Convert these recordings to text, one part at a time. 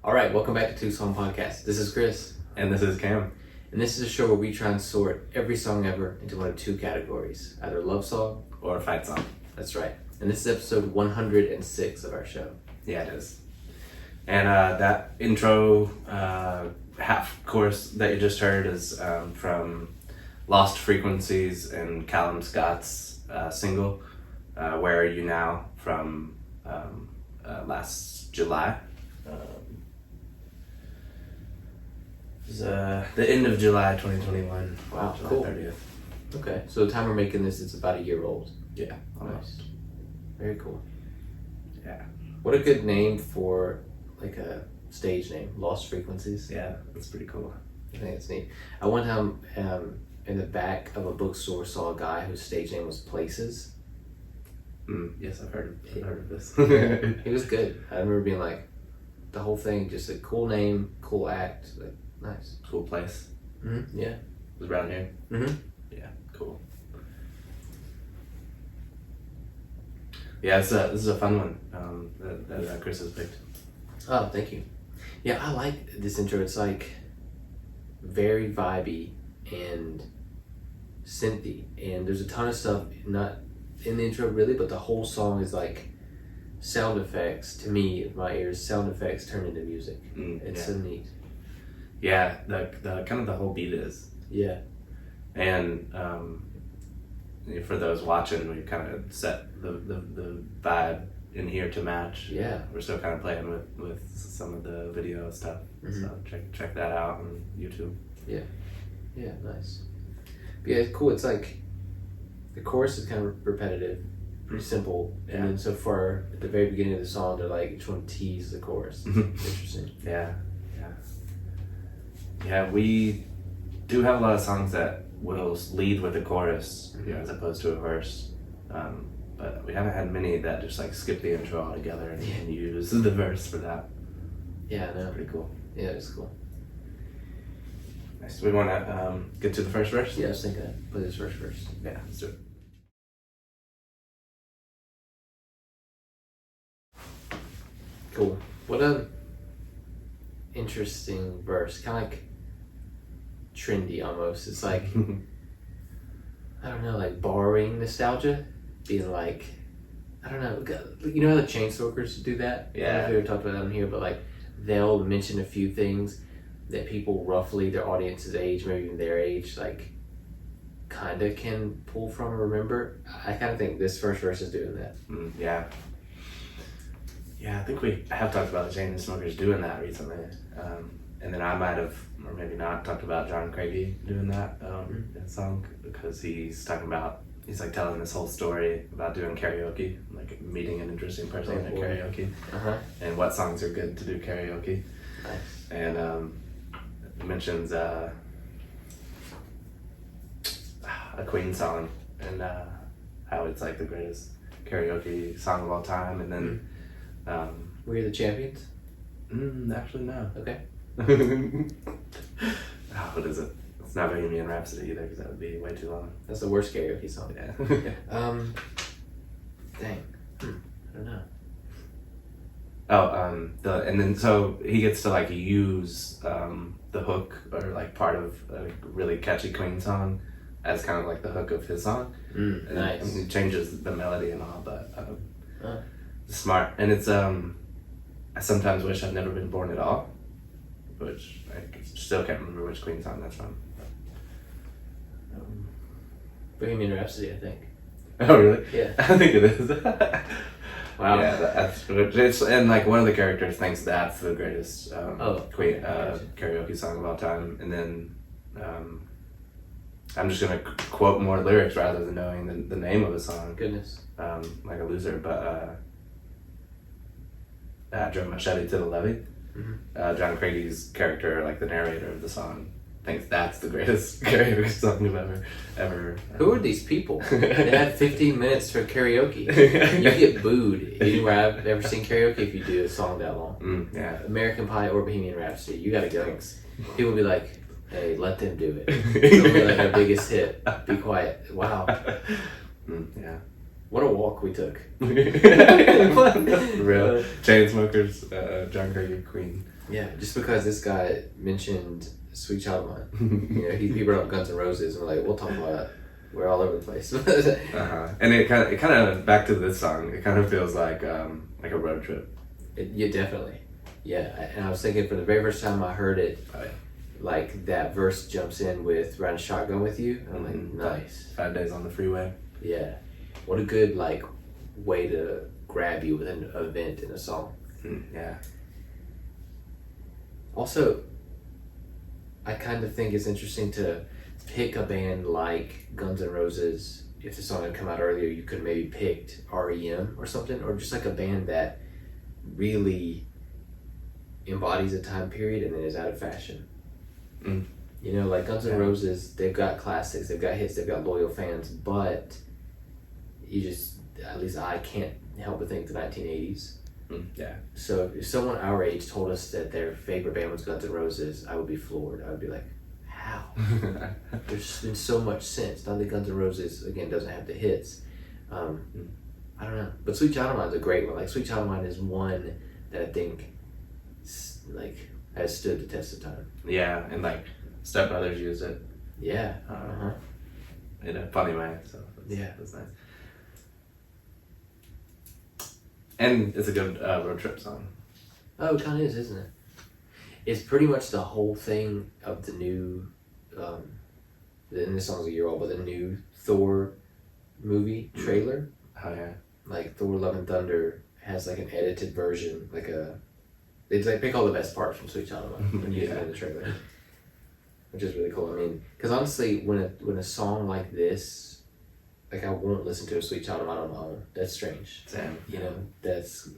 All right, welcome back to Two Song Podcast. This is Chris. And this is Cam. And this is a show where we try and sort every song ever into one of two categories, either love song Or a fight song. That's right. And this is episode 106 of our show. Yeah, it is. And that intro half chorus that you just heard is from Lost Frequencies and Calum Scott's single, Where Are You Now, from last July. It was the end of July 2021. Wow, July cool. 30th. Okay, so the time we're making this, it's about a year old. Yeah, almost. Nice. Very cool. Yeah. What a good name for like a stage name, Lost Frequencies. Yeah, that's pretty cool. I think it's neat. I one time in the back of a bookstore saw a guy whose stage name was Places. Yes, I've heard of this. He was good. I remember being like, the whole thing, just a cool name, cool act, like nice. Cool place. Mm-hmm. Yeah. It was around here. Mm-hmm. Yeah, cool. Yeah, this is a fun one that Chris has picked. Oh, thank you. Yeah, I like this intro. It's like very vibey and synthy, and there's a ton of stuff not in the intro really, but the whole song is like sound effects. To me, with my ears, sound effects turn into music. It's so neat. Yeah, the kind of the whole beat is. Yeah. And for those watching, we kind of set the vibe in here to match. Yeah. We're still kind of playing with some of the video stuff. Mm-hmm. So check that out on YouTube. Yeah. Yeah, nice. But yeah, it's cool. It's like the chorus is kind of repetitive, pretty simple. And then so far at the very beginning of the song, they're like each one tease the chorus. Interesting. Yeah. Yeah, we do have a lot of songs that will lead with a chorus, as opposed to a verse. But we haven't had many that just like skip the intro altogether and use the verse for that. Yeah, I know. Pretty cool. Yeah, it's cool. Nice. Do we want to get to the first verse? Yeah, I was thinking that. Play this verse first. Yeah, let's do it. Cool. What a interesting verse. Kind of like trendy almost. It's like, I don't know, like borrowing nostalgia. Being like, I don't know, you know how the Chainsmokers do that? Yeah. I don't know if we ever talked about that on here, but like they'll mention a few things that people roughly their audience's age, maybe even their age, like kind of can pull from or remember. I kind of think this first verse is doing that. Yeah. Yeah, I think we have talked about the Chainsmokers doing that recently. And then I might have, or maybe not, talked about John Craigie doing that that song, because he's like telling this whole story about doing karaoke, like meeting an interesting person at karaoke, and what songs are good to do karaoke. Nice. And mentions a Queen song and how it's like the greatest karaoke song of all time. And then We're the Champions? actually no. Okay. What is it? It's not Bohemian Rhapsody either, because that would be way too long. That's the worst karaoke song. Yeah. Dang. I don't know. And then so he gets to like use the hook or like part of a really catchy Queen song as kind of like the hook of his song. Nice. And he changes the melody and all, but smart. And it's I sometimes wish I'd never been born at all, which I still can't remember which Queen song that's from. Bohemian Rhapsody, I think. Oh really? Yeah. I think it is. Wow. Yeah, it's and like one of the characters thinks that's the greatest Queen karaoke song of all time, and then I'm just gonna quote more lyrics rather than knowing the name of a song. Goodness. Like a loser, but I drove machete to the levee. John Craigie's character, like the narrator of the song, thinks that's the greatest karaoke song you've ever. Who are these people? They had 15 minutes for karaoke. You get booed anywhere I've ever seen karaoke if you do a song that long. Yeah. American Pie or Bohemian Rhapsody, you gotta go. People will be like, hey, let them do it. It'll be like our biggest hit. Be quiet. Wow. Yeah. What a walk we took. Real Chainsmokers, John Craigie, Queen. Yeah, just because this guy mentioned Sweet Child of Mine. You know, he brought up Guns N' Roses, and we're like, we'll talk about it. We're all over the place. And it kind of back to this song. It kind of feels like a road trip. Yeah, definitely. Yeah, and I was thinking for the very first time I heard it, like that verse jumps in with "Riding Shotgun with You." And I'm like, nice. 5 days on the freeway. Yeah, what a good like way to grab you with an event in a song. Yeah. Also, I kind of think it's interesting to pick a band like Guns N' Roses. If the song had come out earlier, you could maybe picked REM or something, or just like a band that really embodies a time period and then is out of fashion. You know, like Guns N' Roses, they've got classics, they've got hits, they've got loyal fans, but you just, at least I can't help but think the 1980s. Yeah. So if someone our age told us that their favorite band was Guns N' Roses, I would be floored. I would be like, how? There's been so much since. Not that Guns N' Roses, again, doesn't have the hits. I don't know. But Sweet Child of Mine is a great one. Like, Sweet Child of Mine is one that I think, like, has stood the test of time. Yeah, and like Step Brothers used it. Yeah. In a funny way. So that's nice. And it's a good road trip song. Oh, it kind of is, isn't it? It's pretty much the whole thing of the new, and this song's a year old, but the new Thor movie trailer. Oh yeah. Like Thor: Love and Thunder has like an edited version, they like pick all the best parts from Sweet Child of Mine and use it in the trailer, which is really cool. I mean, because honestly, when a song like this, like I won't listen to a Sweet Child of Mine on my own. That's strange. Same. You know, that's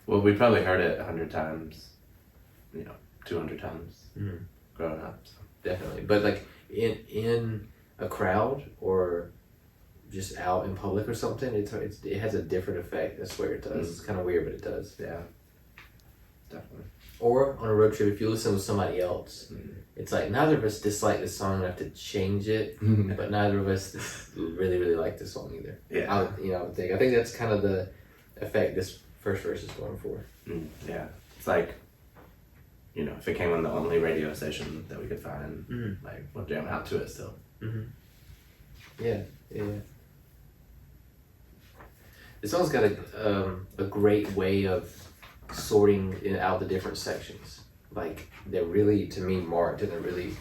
well, we probably heard it 100 times, 200 times growing up. So. Definitely, but like in a crowd or just out in public or something, it has a different effect. I swear it does. It's kind of weird, but it does. Yeah, definitely. Or on a road trip, if you listen with somebody else, it's like neither of us dislike this song enough to change it, but neither of us really, really like this song either. Yeah. I would think that's kind of the effect this first verse is going for. Yeah, it's like, if it came on the only radio station that we could find, like we'll jam out to it still. Yeah. This song's got a great way of sorting out the different sections. Like they're really, to me, marked and they're really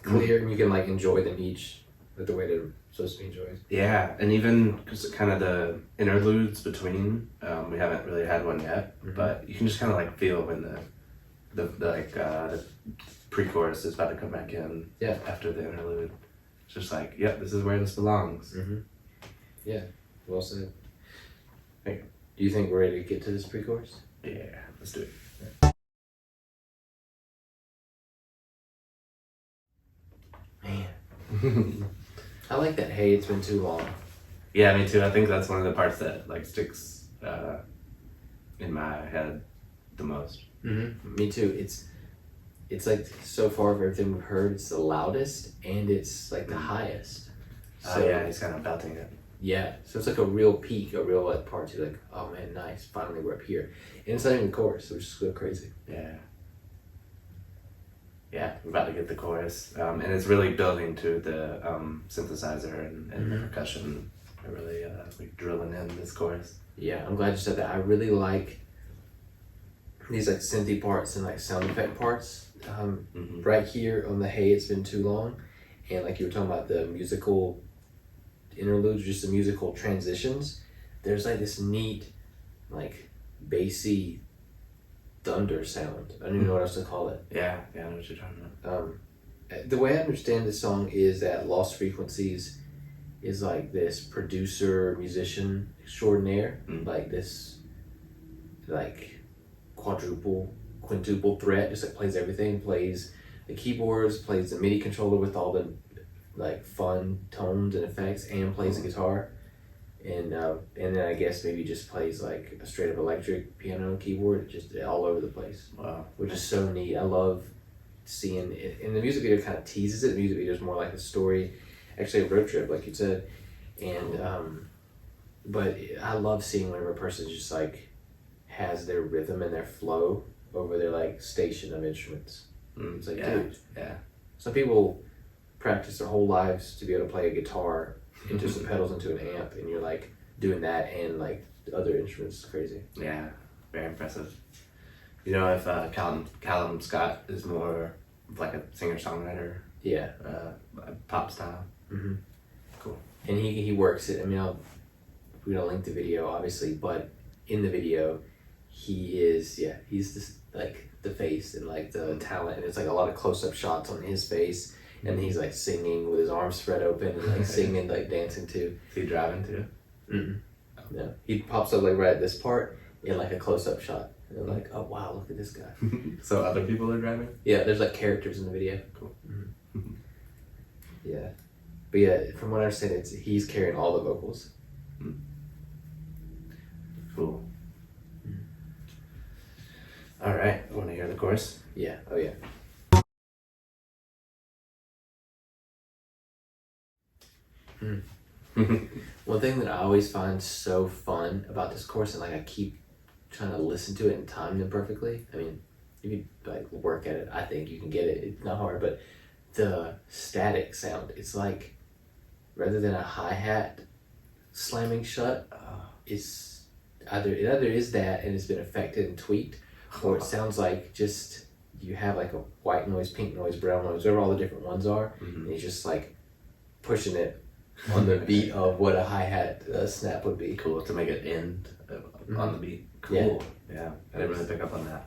clear, and you can like enjoy them each the way they're supposed to be enjoyed. Yeah, and even kind of the interludes between, we haven't really had one yet, but you can just kind of like feel when the pre-chorus is about to come back in. Yeah. After the interlude, it's just like, yep, this is where this belongs. Yeah, well said. Hey, do you think we're ready to get to this pre-chorus? Yeah, let's do it. Man. I like that. Hey, it's been too long. Yeah, me too. I think that's one of the parts that like sticks in my head the most. Me too. It's like so far of everything we've heard, it's the loudest and it's like the highest. So yeah, he's kind of belting it. Yeah, so it's like a real peak, a real like part. You're like, oh man, nice. Finally, we're up here, and it's not even the chorus, which is so crazy. Yeah, we're about to get the chorus, and it's really building to the synthesizer and the percussion. We're really like drilling in this chorus. Yeah, I'm glad you said that. I really like these like synthy parts and like sound effect parts. Right here on the Hey, It's Been Too Long, and like you were talking about the musical interludes, just the musical transitions. There's like this neat, like bassy thunder sound. I don't even know what else to call it. Yeah, I know what you're talking about. The way I understand this song is that Lost Frequencies is like this producer musician extraordinaire, like this like quintuple threat, just like plays everything, plays the keyboards, plays the MIDI controller with all the like fun tones and effects, and plays the guitar, and then I guess maybe just plays like a straight up electric piano and keyboard, just all over the place. Wow, which is so neat. I love seeing it, and the music video kind of teases it. The music video is more like a story, actually a road trip, like you said, and But I love seeing whenever a person just like has their rhythm and their flow over their like station of instruments. It's like, dude, some people practice their whole lives to be able to play a guitar into some pedals into an amp, and you're like doing that and like other instruments. It's crazy. Yeah, very impressive. You know, if Calum Scott is more of like a singer-songwriter, Yeah. pop style. Mm-hmm. Cool. And he works it. I mean, we're gonna link the video obviously, but in the video, he's just like the face and like the talent, and it's like a lot of close-up shots on his face, and he's like singing with his arms spread open and like singing, like dancing too. Is he driving too? Mm-mm. No, he pops up like right at this part in like a close-up shot, and I'm like, oh wow, look at this guy. So other people are driving? Yeah, there's like characters in the video. Cool. Mm-hmm. Yeah, but yeah, from what I understand, he's carrying all the vocals. Cool. All right, want to hear the chorus? Yeah. Oh yeah. One thing that I always find so fun about this course, and like I keep trying to listen to it and time them perfectly. I mean, if you like work at it, I think you can get it. It's not hard, but the static sound. It's like rather than a hi-hat slamming shut, it's it either is that and it's been affected and tweaked, or it sounds like just you have like a white noise, pink noise, brown noise, whatever all the different ones are, and he's just like pushing it on the beat of what a hi-hat snap would be. Cool, to make it end on the beat. Cool. Yeah. I didn't really pick up on that.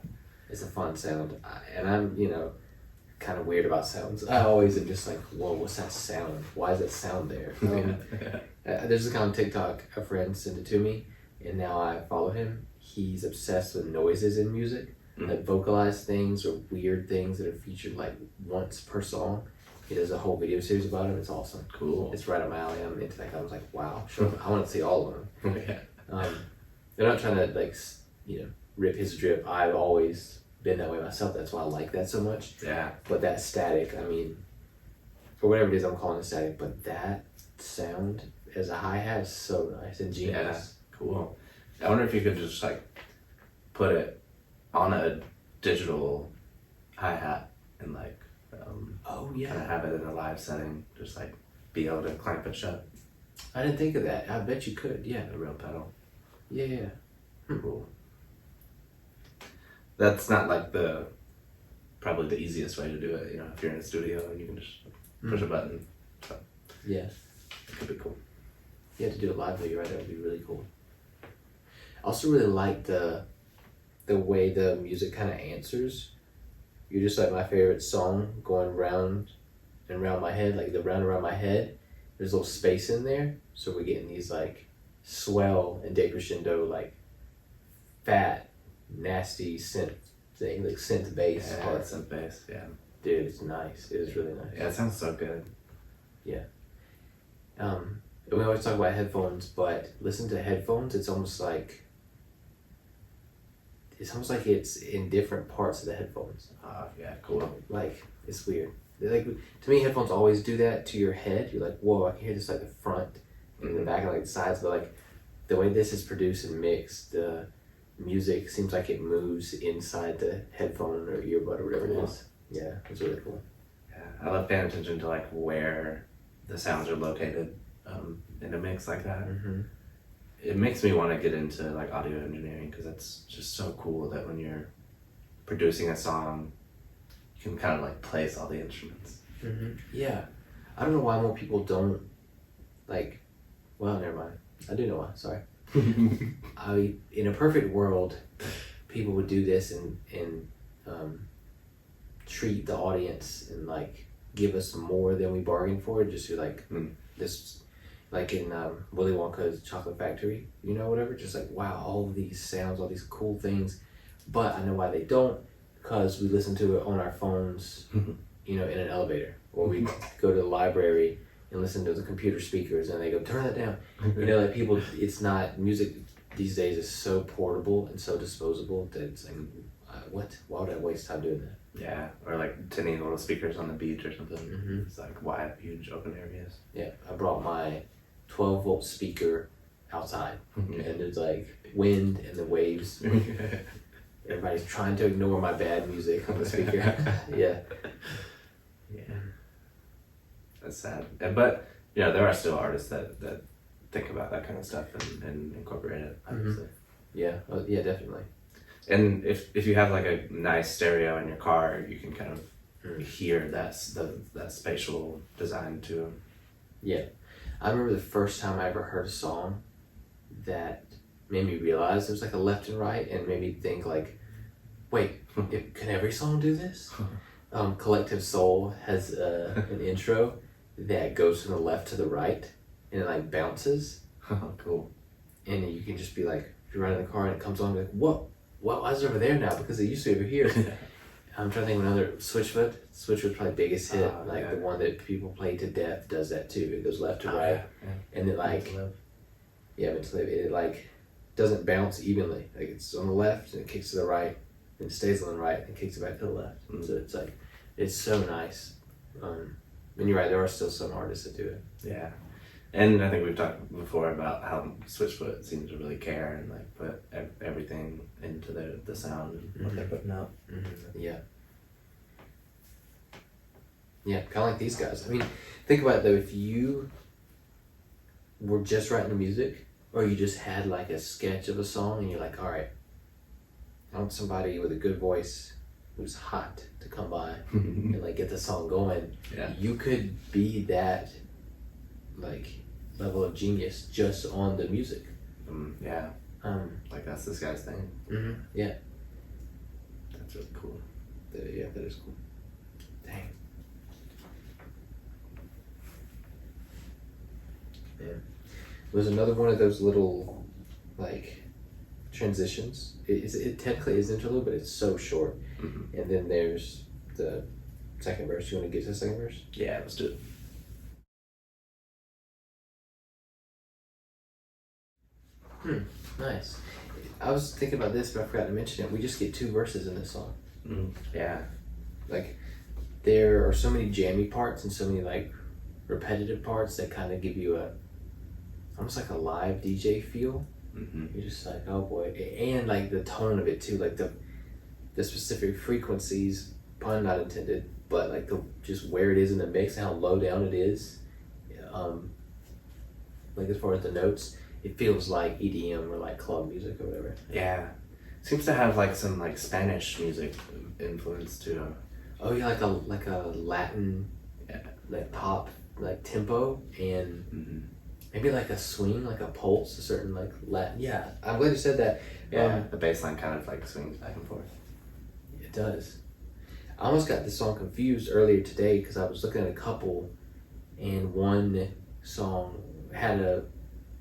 It's a fun sound, and I'm kind of weird about sounds. I always am just like, whoa, what's that sound? Why does that sound there? There's a guy on TikTok, a friend sent it to me, and now I follow him. He's obsessed with noises in music, like vocalized things or weird things that are featured like once per song. He does a whole video series about it. It's awesome. Cool. It's right up my alley. I'm into that. I was like, wow, sure. I want to see all of them. They're not trying to like, rip his drip. I've always been that way myself. That's why I like that so much. Yeah. But that static, I mean, or whatever it is I'm calling it static, but that sound as a hi-hat is so nice and genius. Yeah. Cool. I wonder if you could just like put it on a digital hi-hat and like kind of have it in a live setting, just like be able to clamp it shut. I didn't think of that. I bet you could. Yeah. A real pedal. Yeah. Cool. That's not like probably the easiest way to do it. If you're in a studio and you can just push a button. So yeah. It could be cool. You had to do a live video, right? That would be really cool. I also really like the way the music kind of answers. You're just like my favorite song going round and round my head, like the round around my head. There's a little space in there, so we're getting these like swell and decrescendo, like fat, nasty synth thing, like synth bass. Yeah, synth bass. Yeah, dude, it's nice. It is really nice. Yeah, it sounds so good. Yeah. We always talk about headphones, but listen to headphones. It's almost like it's in different parts of the headphones. Yeah, cool. Like, it's weird. Like, to me, headphones always do that to your head. You're like, whoa, I can hear this like the front and the back and like the sides, but like the way this is produced and mixed, the music seems like it moves inside the headphone or earbud or whatever it is. Yeah, it's really cool. Yeah, I love paying attention to like where the sounds are located in a mix like that. It makes me want to get into like audio engineering because it's just so cool that when you're producing a song, you can kind of like place all the instruments. Yeah, I don't know why more people don't like. Well, never mind. I do know why. Sorry. In a perfect world, people would do this and treat the audience and like give us more than we bargained for. Just to like this. Like in Willy Wonka's Chocolate Factory, whatever. Just like, wow, all of these sounds, all these cool things. But I know why they don't, because we listen to it on our phones, in an elevator. Or we go to the library and listen to the computer speakers and they go, turn that down. Like people, it's not, music these days is so portable and so disposable that it's like, what? Why would I waste time doing that? Yeah, or like tinny little speakers on the beach or something. It's like wide, huge open areas. Yeah, I brought my 12-volt speaker outside, and there's like wind and the waves. Everybody's trying to ignore my bad music on the speaker. Yeah. Yeah. That's sad. But there are still artists that think about that kind of stuff and incorporate it, obviously. Yeah. Well, yeah, definitely. And if you have like a nice stereo in your car, you can kind of hear that spatial design to them. Yeah. I remember the first time I ever heard a song that made me realize there's like a left and right, and made me think like, wait, can every song do this? Collective Soul has an intro that goes from the left to the right, and it like bounces. Cool. And you can just be like, if you're riding in the car and it comes on, like, whoa, why is it over there now? Because it used to be over here. I'm trying to think of another. Switchfoot. Switchfoot's probably biggest hit. The one that people play to death does that too. It goes left to right, and it like, it like doesn't bounce evenly. Like it's on the left and it kicks to the right, and it stays on the right and kicks it back to the left. So it's like, it's so nice. And you're right, there are still some artists that do it. Yeah. And I think we've talked before about how Switchfoot seems to really care and like put everything into the sound and what they're putting out. Yeah. Yeah, kind of like these guys. I mean, think about it though, if you were just writing the music, or you just had like a sketch of a song and you're like, all right, I want somebody with a good voice who's hot to come by and like get the song going. Yeah. You could be that like level of genius just on the music. Yeah. Like that's this guy's thing. Yeah. That's really cool. Yeah, that is cool. Dang. Man. There's another one of those little like transitions. It technically is interlude, but it's so short. And then there's the second verse. You want to get to the second verse? Yeah, let's do it. Nice. I was thinking about this, but I forgot to mention it. We just get 2 verses in this song. Yeah. Like, there are so many jammy parts and so many like repetitive parts that kind of give you almost like a live DJ feel. You're just like, oh boy. And like the tone of it too, like the specific frequencies, pun not intended, but like just where it is in the mix and how low down it is. Like as far as the notes, it feels like EDM or like club music or whatever. Yeah. Seems to have like some like Spanish music influence too. Oh yeah, like a Latin like pop like tempo and maybe like a swing, like a pulse, a certain like Latin. Yeah, I'm glad you said that. Yeah, the bass line kind of like swings back and forth. It does. I almost got this song confused earlier today because I was looking at a couple, and one song had a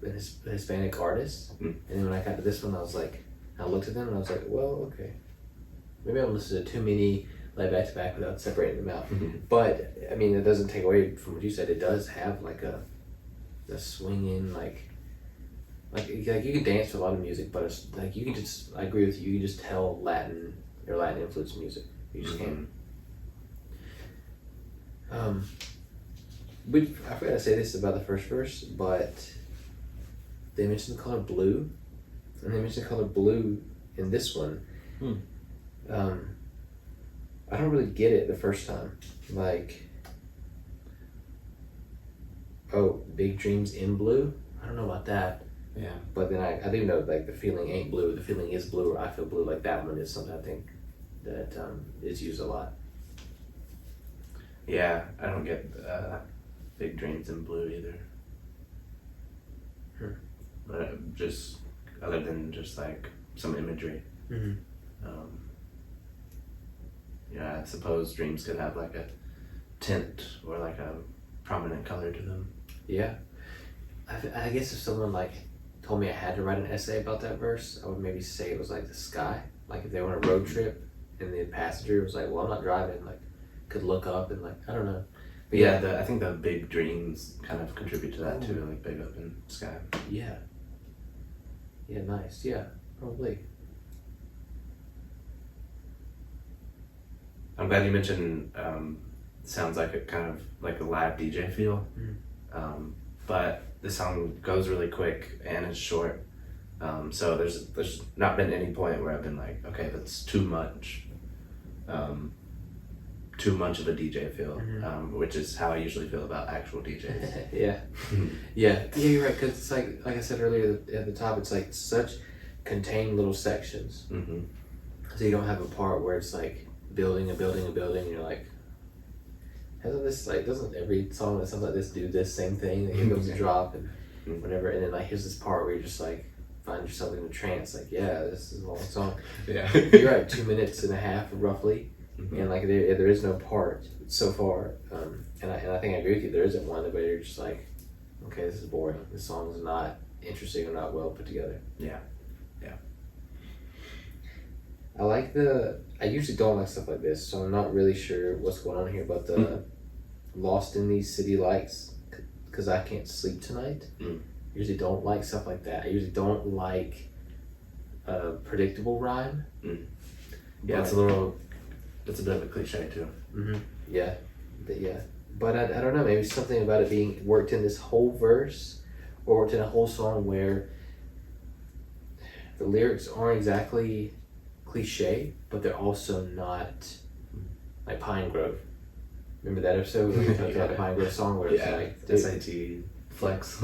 Hispanic artist, and then when I got to this one, I was like, I looked at them and I was like, well, okay, maybe I'm listening to too many like back to back without separating them out. But I mean, it doesn't take away from what you said. It does have like a swinging like you can dance to a lot of music, but it's like you can just, I agree with you, you can just tell Latin influenced music. You just can. I forgot to say this about the first verse, but they mentioned the color blue, and they mentioned the color blue in this one. I don't really get it the first time. Like, oh, big dreams in blue? I don't know about that. Yeah. But then I do know like the feeling ain't blue, the feeling is blue, or I feel blue. Like that one is something I think that is used a lot. Yeah, I don't get big dreams in blue either. But just other than just like some imagery. Yeah, I suppose dreams could have like a tint or like a prominent color to them. Yeah. I guess if someone like told me I had to write an essay about that verse, I would maybe say it was like the sky. Like if they were on a road trip and the passenger was like, well, I'm not driving, like could look up and like, I don't know. But yeah, I think the big dreams kind of contribute to that too, like big open sky. Yeah. Yeah, nice. Yeah, probably. I'm glad you mentioned sounds like a kind of like a live DJ feel. But the song goes really quick and it's short. So there's not been any point where I've been like, okay, that's too much of a DJ feel, which is how I usually feel about actual DJs. Yeah, you're right, because it's like I said earlier at the top, it's like such contained little sections. Mm-hmm. So you don't have a part where it's like building and you're like, doesn't every song that sounds like this do this same thing? Like, here comes a drop and whatever, and then like here's this part where you're just like find yourself in a trance, like, yeah, this is a long song. Yeah. You're at 2 minutes and a half roughly, and like there is no part so far, and I think I agree with you, there isn't one, but you're just like, okay, this is boring, this song is not interesting or not well put together. Yeah. I usually don't like stuff like this, so I'm not really sure what's going on here, but the Lost in These City Lights, because I can't sleep tonight. Usually don't like stuff like that. I usually don't like a predictable rhyme. Yeah, it's a bit of a cliche too. Yeah, but I don't know, maybe something about it being worked in this whole verse or worked in a whole song where the lyrics aren't exactly cliche, but they're also not like Pine Grove. Remember that episode where we talked about the Pine Grove song where it's like SAT flex.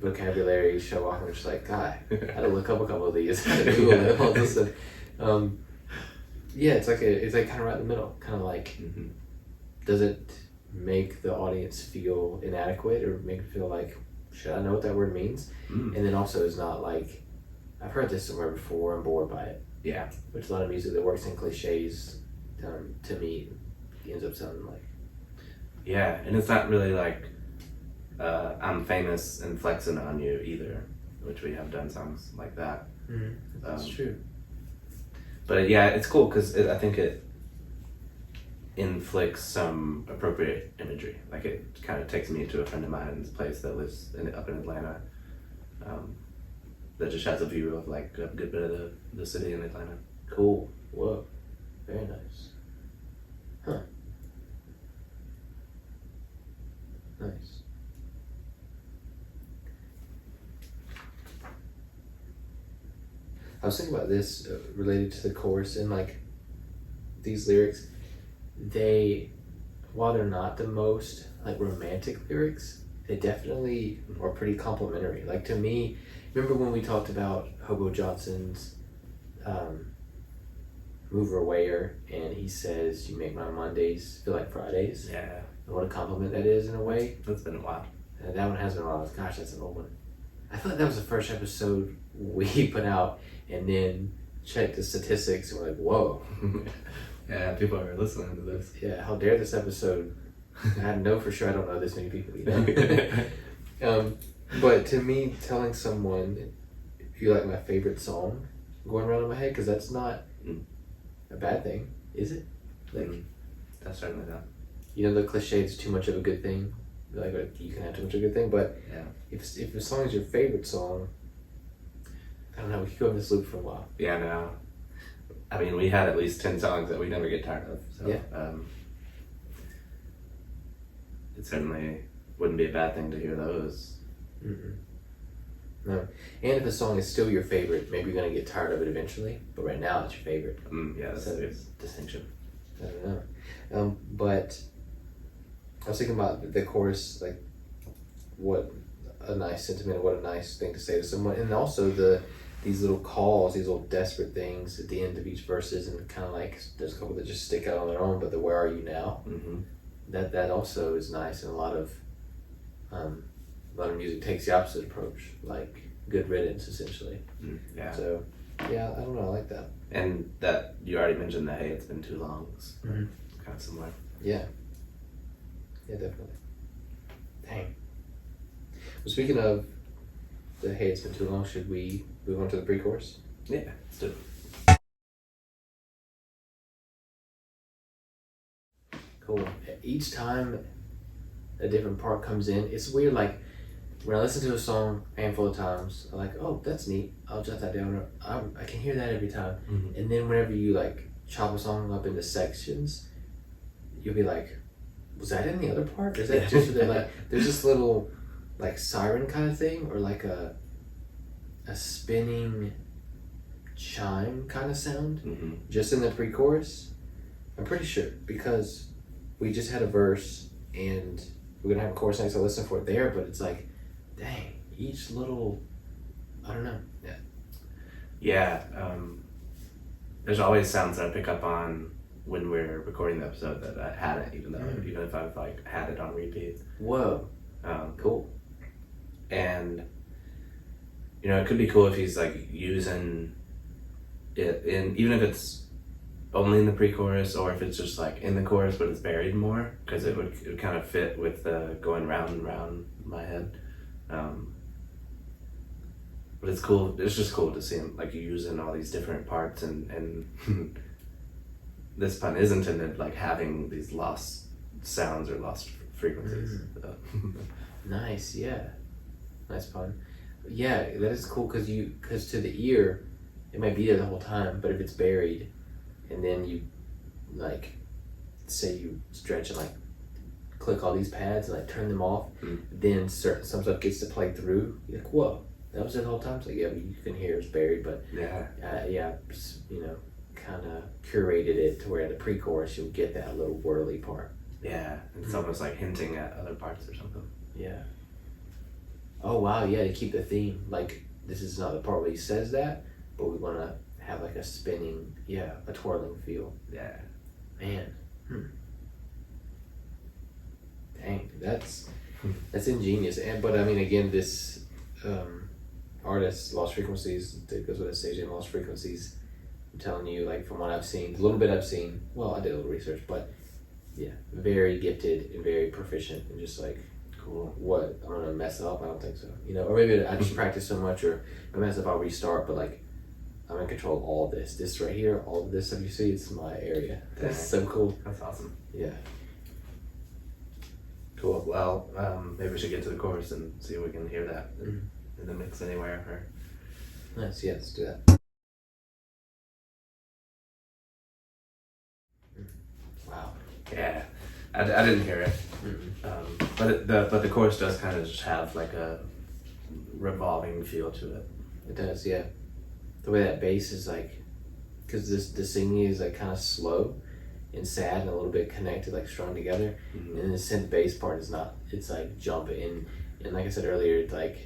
Vocabulary show off, and we're just like, God, I had to look up a couple of these. I had to Google it, all this stuff. It's like kind of right in the middle, kind of like, does it make the audience feel inadequate or make it feel like, should I know what that word means? And then also it's not like, I've heard this somewhere before, I'm bored by it. Yeah. Which a lot of music that works in cliches, to me, ends up sounding like. Yeah, and it's not really like, I'm famous and flexing on you either, which we have done songs like that. That's true. But yeah, it's cool because I think it inflicts some appropriate imagery. Like it kind of takes me to a friend of mine's place that lives up in Atlanta, that just has a view of like a good bit of the city in Atlanta. Cool. Whoa. Very nice. Huh. Nice. I was thinking about this related to the chorus, and like these lyrics, while they're not the most like romantic lyrics, they definitely are pretty complimentary. Like to me, remember when we talked about Hobo Johnson's Mover Awayer, and he says, "You make my Mondays feel like Fridays." Yeah. And what a compliment that is in a way. That's been a while. And that one has been a while. Gosh, that's an old one. I thought that was the first episode we put out, and then checked the statistics, and we're like, whoa. Yeah, people are listening to this. Yeah, how dare this episode? I know for sure I don't know this many people, but to me, telling someone, if you like my favorite song, going around in my head, because that's not a bad thing, is it? Like, that's certainly not. You know, the cliche is too much of a good thing. Like you can have too much of a good thing, but yeah, if a song is your favorite song, I don't know, we could go in this loop for a while. Yeah, no. I mean, we had at least 10 songs that we never get tired of. So, yeah. It certainly wouldn't be a bad thing to hear those. No. And if a song is still your favorite, maybe you're going to get tired of it eventually, but right now it's your favorite. Yeah, that's a distinction. I don't know. But I was thinking about the chorus, like what a nice sentiment, what a nice thing to say to someone, and also these little calls, these little desperate things at the end of each verses, and kind of like there's a couple that just stick out on their own, but the "Where are you now?" That also is nice, and a lot of music takes the opposite approach, like good riddance essentially. Yeah. So yeah, I don't know, I like that. And that you already mentioned that, hey, it's been too long. It's kind of similar. Yeah. Yeah, definitely. Dang. Well, speaking of the "Hey, it's been too long," should we move on to the pre-chorus? Yeah, let's do it. Cool. Each time a different part comes in, it's weird. Like when I listen to a song a handful of times, I'm like, oh, that's neat. I'll jot that down. I can hear that every time. And then whenever you like chop a song up into sections, you'll be like, was that in the other part? Or is that just like there's this little like siren kind of thing, or like a spinning chime kind of sound, just in the pre-chorus. I'm pretty sure, because we just had a verse and we're gonna have a chorus next. I listen for it there, but it's like, dang, each little, I don't know. Yeah. There's always sounds that I pick up on when we're recording the episode that I hadn't, even if I've like had it on repeat. Whoa. Cool. And it could be cool if he's like using it in, even if it's only in the pre-chorus, or if it's just like in the chorus but it's buried more, because it would kind of fit with the going round and round in my head. But it's cool. It's just cool to see him like using all these different parts, and this pun is intended like having these lost sounds or lost frequencies. Nice, yeah. Nice pun. Yeah, that is cool, because to the ear, it might be there the whole time, but if it's buried, and then you like, say you stretch and like click all these pads and like turn them off, then some stuff gets to play through. You're like, whoa, that was it the whole time. It's like, yeah, you can hear it's buried, but kind of curated it to where the pre-chorus you'll get that little whirly part. Yeah, it's almost like hinting at other parts or something. Yeah. Oh wow, yeah, to keep the theme. Like, this is not the part where he says that, but we want to have like a spinning, a twirling feel. Yeah. Man. Dang, that's ingenious. But I mean, again, this artist, Lost Frequencies, that goes with Sage and Lost Frequencies. I'm telling you, like, from what I've seen, the little bit I've seen, well, I did a little research, but yeah, very gifted and very proficient, and just like, cool. What, I'm gonna mess it up? I don't think so. Or maybe I just practice so much, or if I mess up, I'll restart, but like, I'm in control of all this. This right here, all of this stuff you see, it's my area. That's so cool. That's awesome. Yeah. Cool. Well, maybe we should get to the chorus and see if we can hear that in the mix anywhere. Nice. Yeah, let's do that. Wow. Yeah, I didn't hear it, but the chorus does kind of just have like a revolving feel to it. It does, yeah. The way that bass is like, because the singing is like kind of slow and sad and a little bit connected, like strung together, and then the synth bass part is not. It's like jumping, and like I said earlier, it's like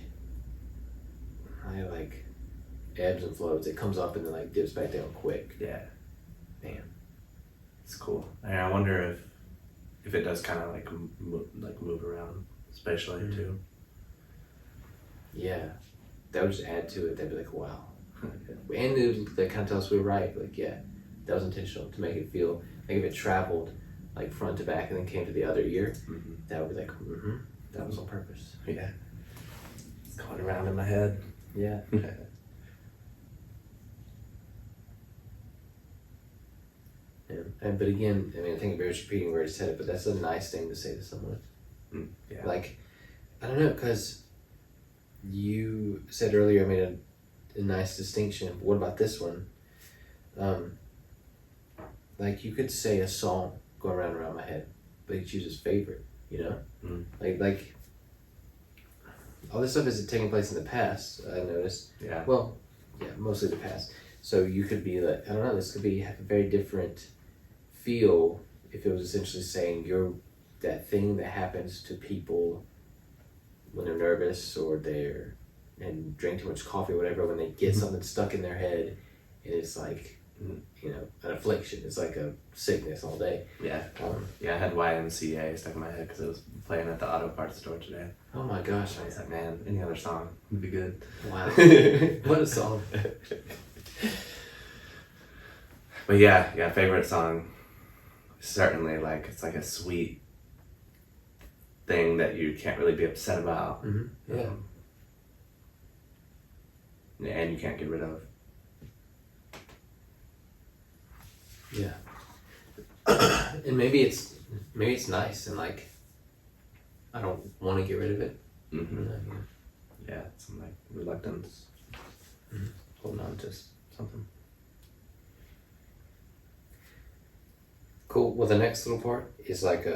ebbs and flows. It comes up and then like dips back down quick. Yeah. Man. It's cool. And I wonder if it does kind of like move around spatially too. Yeah, that would just add to it. They'd be like, wow. And that kind of tells us we were right. Like, yeah, that was intentional to make it feel like if it traveled like front to back and then came to the other ear, that would be like, that was on purpose. Yeah. It's going around in my head. Yeah. But again, I mean, I think it bears repeating where he said it, but that's a nice thing to say to someone. Yeah. Like, I don't know, because you said earlier I made a nice distinction. But what about this one? Like, you could say a song going around my head, but he chooses favorite, Like, all this stuff is taking place in the past, I noticed. Yeah. Well, yeah, mostly the past. So you could be like, I don't know, this could have a very different feel if it was essentially saying you're that thing that happens to people when they're nervous or and drink too much coffee or whatever, when they get something stuck in their head, and it's like, an affliction. It's like a sickness all day. Yeah. I had YMCA stuck in my head because it was playing at the auto parts store today. Oh my gosh. I was like, man, any other song would be good. Wow. What a song. But yeah, favorite song. Certainly, like, it's like a sweet thing that you can't really be upset about. Yeah. And you can't get rid of. Yeah. And maybe it's nice, and like, I don't want to get rid of it. Yeah, some like reluctance, holding on to something. Cool. Well, the next little part is like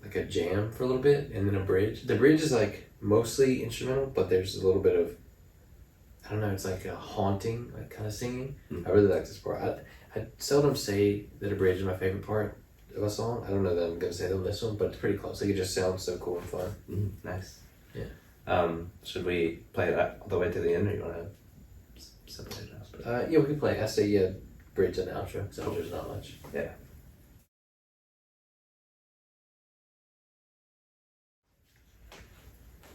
like a jam for a little bit and then a bridge. The bridge is like mostly instrumental, but there's a little bit of, I don't know, it's like a haunting, like kind of singing. I really like this part. I seldom say that a bridge is my favorite part of a song. I don't know that I'm gonna say that on this one, but it's pretty close. Like it just sounds so cool and fun. Nice. Yeah. Should we play that all the way to the end, or you want to separate it out? Yeah, we can play. I say yeah, bridge and outro, because outro's not much. Yeah.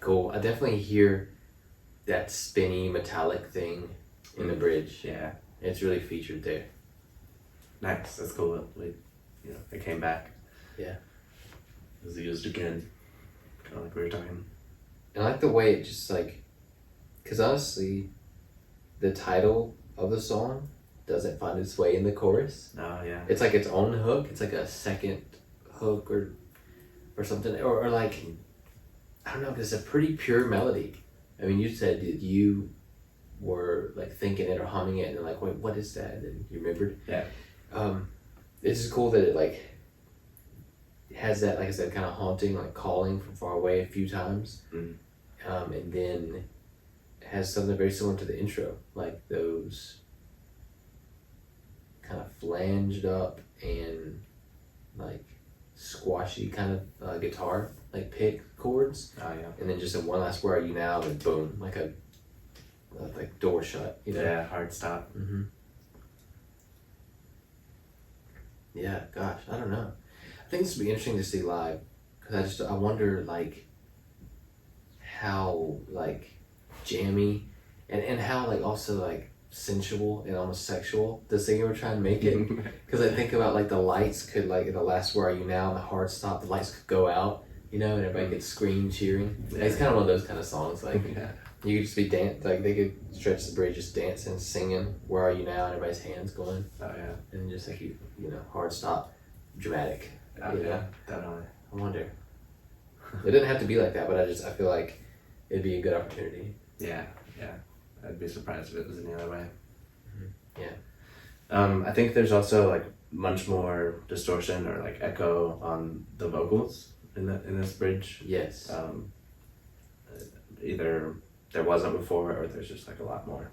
Cool. I definitely hear that spinny metallic thing in the bridge. Yeah. It's really featured there. Nice. That's cool. It came back. Yeah. It was used again. Kind of like we were talking. And I like the way it just like, because honestly, the title of the song doesn't find its way in the chorus. Oh yeah. It's like its own hook. It's like a second hook or something, or like, I don't know, because it's a pretty pure melody. I mean, you said that you were like thinking it or humming it, and then like, wait, what is that? And you remembered. Yeah. It's just cool that it like has that, like I said, kind of haunting, like calling from far away a few times, and then has something very similar to the intro, like those kind of flanged up and like squashy kind of guitar, like pick chords. Oh yeah. And then just a one last where are you now, and boom, like a like door shut, you know? Yeah, hard stop. Yeah, gosh, I don't know. I think this would be interesting to see live, because I wonder like how like jammy and how like also like sensual and almost sexual the singer would try and make it. Because I think about like the lights could, like in the last where are you now, and the hard stop, the lights could go out, you know, and everybody could scream cheering. Like, it's kind of one of those kind of songs, like you could just be like they could stretch the bridge just dancing, singing where are you now, and everybody's hands going. Oh yeah. And just like you know, hard stop, dramatic. Oh you yeah, know? definitely. I wonder. It didn't have to be like that, but I feel like it'd be a good opportunity. Yeah. I'd be surprised if it was any other way. Yeah. I think there's also like much more distortion or like echo on the vocals in this bridge. Yes. Either there wasn't before, or there's just like a lot more.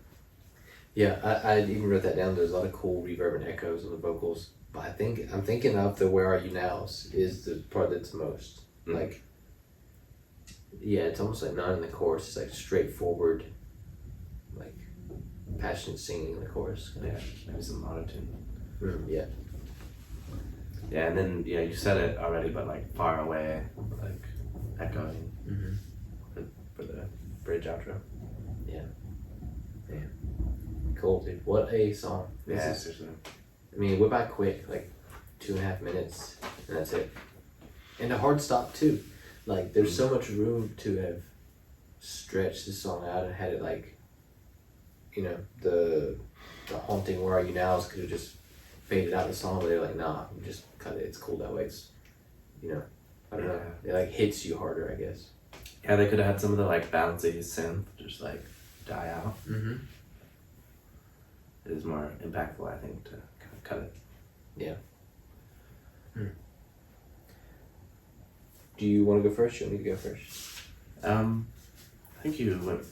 Yeah, I even wrote that down. There's a lot of cool reverb and echoes on the vocals, but I'm thinking of the "Where Are You Nows" is the part that's most like. Yeah, it's almost like not in the chorus. It's like straightforward, like passionate singing in the chorus. Yeah, maybe some auto-tune. Yeah. Yeah, and then you said it already, but like far away, like echoing for the bridge outro. Yeah. Cool, dude. What a song. Yeah, seriously. I mean, it went by quick, like 2.5 minutes, and that's it. And a hard stop too. Like, there's so much room to have stretched this song out and had it like, you know, the haunting "Where Are You Nows" could have just faded out the song, but they're like, nah, we just cut it. It's cool that way. It's, you know, I don't know. It like hits you harder, I guess. Yeah, they could have had some of the like bouncy synth just like die out. It is more impactful, I think, to kind of cut it. Yeah. Do you want to go first? You want me to go first? I think you went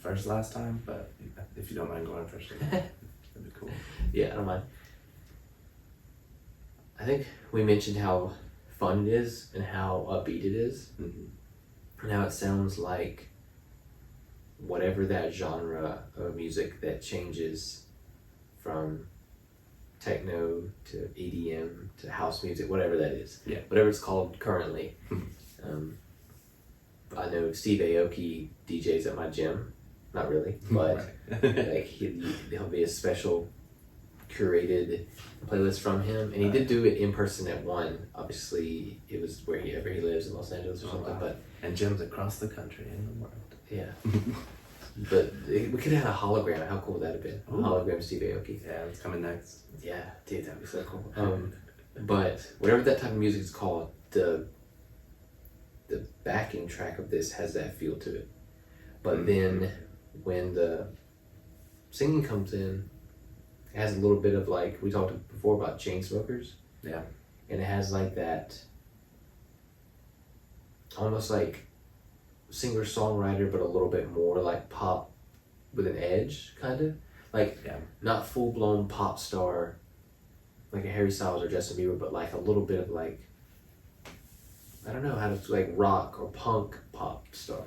first last time, but if you don't mind going first, that'd be cool. Yeah, I don't mind. I think we mentioned how fun it is and how upbeat it is. And how it sounds like whatever that genre of music that changes from techno to EDM to house music, whatever that is. Yeah. Whatever it's called currently. I know Steve Aoki DJs at my gym. Not really, but like he'll be a special curated playlist from him, and he did do it in person at one. Obviously, it was wherever he lives in Los Angeles or something. Wow. But and gyms across the country and the world. Yeah. But we could have had a hologram. How cool would that have been? Ooh. A hologram Steve Aoki. Yeah, it's coming next. Yeah, dude, that'd be so cool. But whatever that type of music is called, the backing track of this has that feel to it. But then when the singing comes in, it has a little bit of like, we talked before about Chainsmokers. Yeah. And it has like that almost like singer songwriter, but a little bit more like pop with an edge, kind of like not full blown pop star, like a Harry Styles or Justin Bieber, but like a little bit of like, I don't know how to like rock or punk pop star.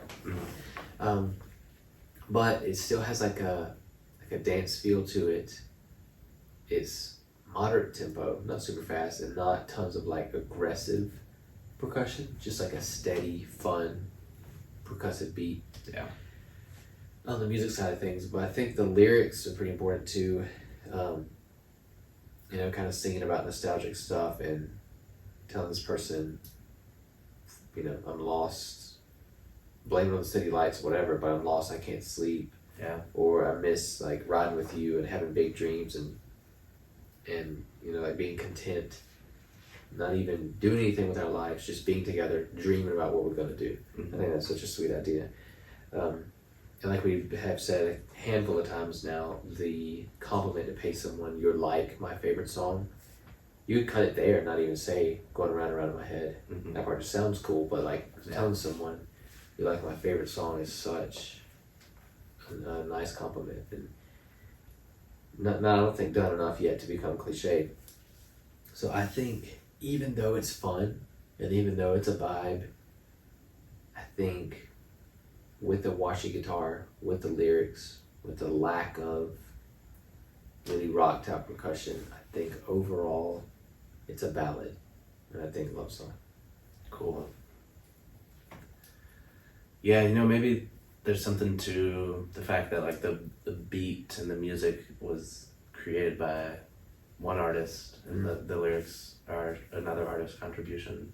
But it still has like a dance feel to it. It's moderate tempo, not super fast, and not tons of like aggressive percussion. Just like a steady, fun, percussive beat. Yeah. On the music side of things, but I think the lyrics are pretty important too. You know, kind of singing about nostalgic stuff and telling this person, you know, I'm lost, blaming on the city lights, whatever, but I'm lost, I can't sleep. Yeah. Or I miss like riding with you and having big dreams and you know, like being content, not even doing anything with our lives, just being together, dreaming about what we're gonna do. I think that's such a sweet idea. And like we have said a handful of times now, the compliment to pay someone, you're like my favorite song, you could cut it there, not even say going around and around in my head. That part just sounds cool, but like telling someone you're like my favorite song is such a nice compliment, and not I don't think done enough yet to become cliche. So I think even though it's fun and even though it's a vibe, I think with the washy guitar, with the lyrics, with the lack of really rock type percussion, I think overall it's a ballad, and I think love song. Cool. Yeah, you know, maybe there's something to the fact that like the beat and the music was created by one artist and the lyrics are another artist's contribution.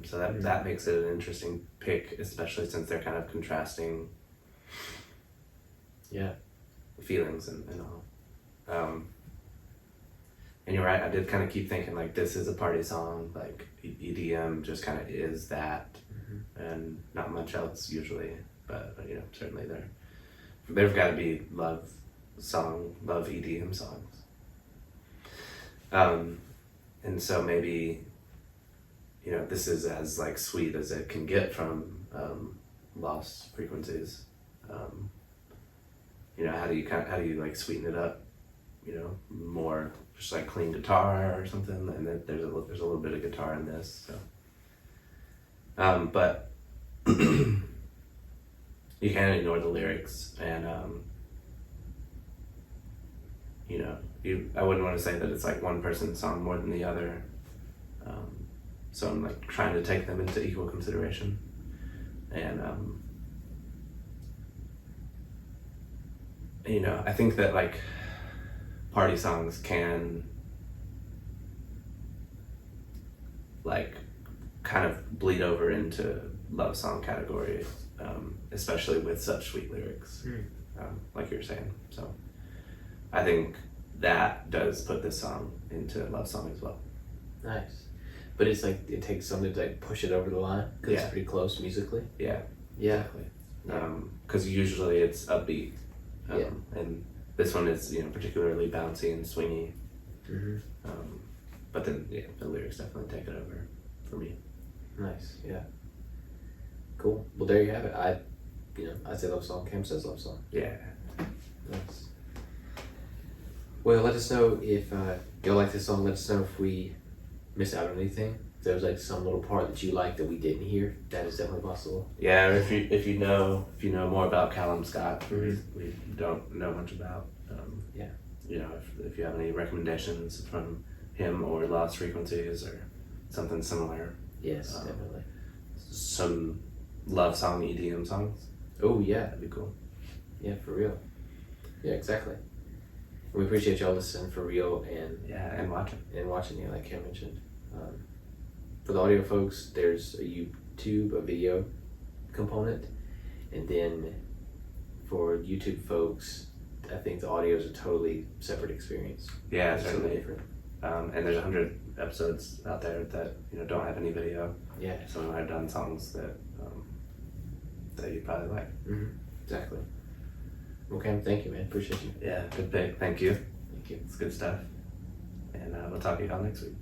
So that makes it an interesting pick, especially since they're kind of contrasting feelings and all. And you're right, I did kind of keep thinking like this is a party song, like EDM just kind of is that, and not much else usually, but you know, certainly there've got to be love EDM songs. And so maybe, you know, this is as like sweet as it can get from Lost Frequencies. You know, how do you like sweeten it up? You know, more just like clean guitar or something, and then there's a little bit of guitar in this. So, but you can't ignore the lyrics, and you know, I wouldn't want to say that it's like one person's song more than the other. So I'm like trying to take them into equal consideration, and you know, I think that like party songs can like kind of bleed over into love song categories, especially with such sweet lyrics, like you were saying. So I think that does put this song into love song as well. Nice. But it's like it takes something to like push it over the line because it's pretty close musically. Yeah. Exactly. Because usually it's upbeat, and this one is, you know, particularly bouncy and swingy. But then the lyrics definitely take it over for me. Nice. Yeah. Cool. Well, there you have it. I say love song. Cam says love song. Yeah. Nice. Well, let us know if y'all like this song. Let us know if we miss out on anything. If there was like some little part that you liked that we didn't hear, that is definitely possible. Yeah, or if you know more about Calum Scott, we don't know much about. You know, if you have any recommendations from him or Lost Frequencies or something similar. Yes, definitely. Some love song EDM songs. Oh yeah, that'd be cool. Yeah, for real. Yeah, exactly. We appreciate y'all listening for real and watching. Yeah, like Cam mentioned. For the audio folks, there's a video component, and then for YouTube folks, I think the audio is a totally separate experience. Yeah, it's certainly different. And there's 100 episodes out there that, you know, don't have any video. Yeah. Some of them have done songs that you probably like. Exactly. Well, Cam, thank you, man. Appreciate you. Yeah, good pick. Thank you. Thank you. It's good stuff. And we'll talk to you all next week.